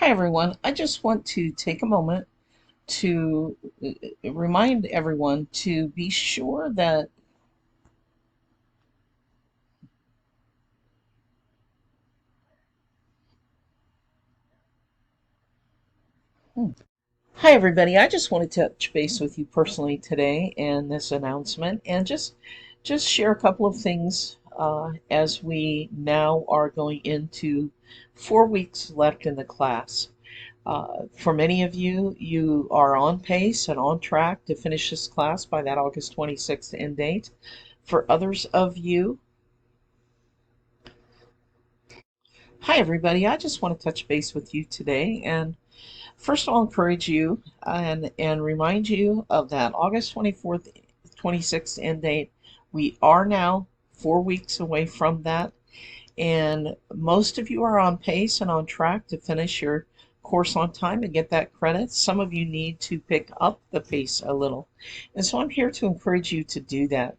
Hi, everyone. I just want to take a moment to remind everyone to be sure that. Hmm. Hi, everybody. I just want to touch base with you personally today and this announcement, and just share a couple of things as we now are going into 4 weeks left in the class. For many of you, you are on pace and on track to finish this class by that August 26th end date. For others of you, hi everybody. I just want to touch base with you today and first of all encourage you and remind you of that August 24th, 26th end date. We are now 4 weeks away from that, and most of you are on pace and on track to finish your course on time and get that credit. Some of you need to pick up the pace a little. And so I'm here to encourage you to do that.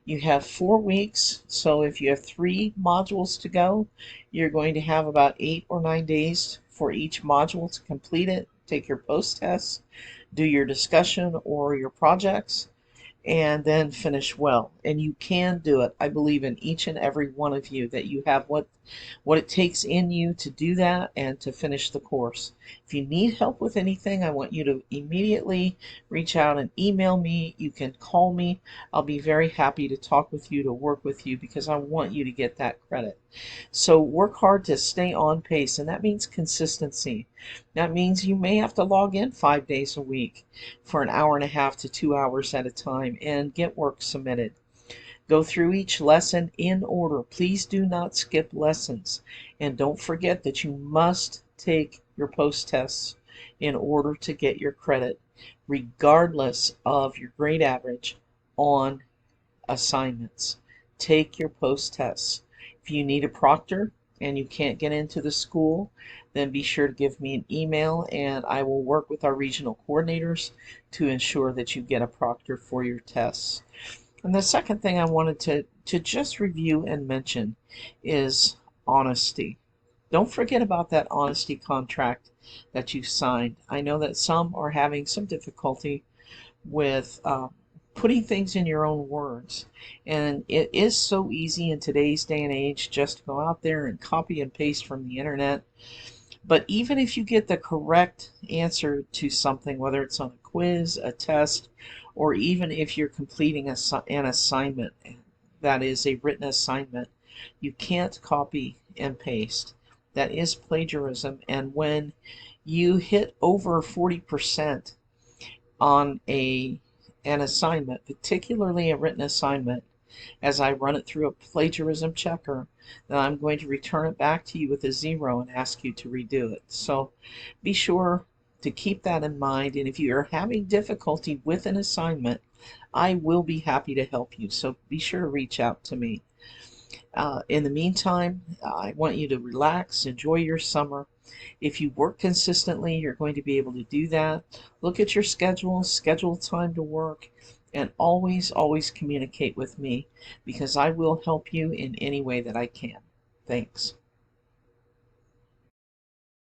You have 4 weeks, so if you have 3 modules to go, you're going to have about 8 or 9 days for each module to complete it, take your post tests, do your discussion or your projects, and then finish well. And you can do it. I believe in each and every one of you that you have what it takes in you to do that and to finish the course. If you need help with anything, I want you to immediately reach out and email me. You can call me. I'll be very happy to talk with you, to work with you, because I want you to get that credit. So work hard to stay on pace, and that means consistency. That means you may have to log in 5 days a week for an hour and a half to 2 hours at a time and get work submitted. Go through each lesson in order. Please do not skip lessons. And don't forget that you must take your post tests in order to get your credit, regardless of your grade average on assignments. Take your post tests. If you need a proctor and you can't get into the school, then be sure to give me an email and I will work with our regional coordinators to ensure that you get a proctor for your tests. And the second thing I wanted to just review and mention is honesty. Don't forget about that honesty contract that you signed. I know that some are having some difficulty with putting things in your own words. And it is so easy in today's day and age just to go out there and copy and paste from the internet. But even if you get the correct answer to something, whether it's on a quiz, a test, or even if you're completing an assignment that is a written assignment, you can't copy and paste. That is plagiarism. And when you hit over 40% on an assignment, particularly a written assignment, as I run it through a plagiarism checker, then I'm going to return it back to you with a 0 and ask you to redo it. So be sure to keep that in mind. And if you are having difficulty with an assignment, I will be happy to help you. So be sure to reach out to me. In the meantime, I want you to relax, enjoy your summer. If you work consistently, you're going to be able to do that. Look at your schedule, schedule time to work, and always, always communicate with me because I will help you in any way that I can. Thanks.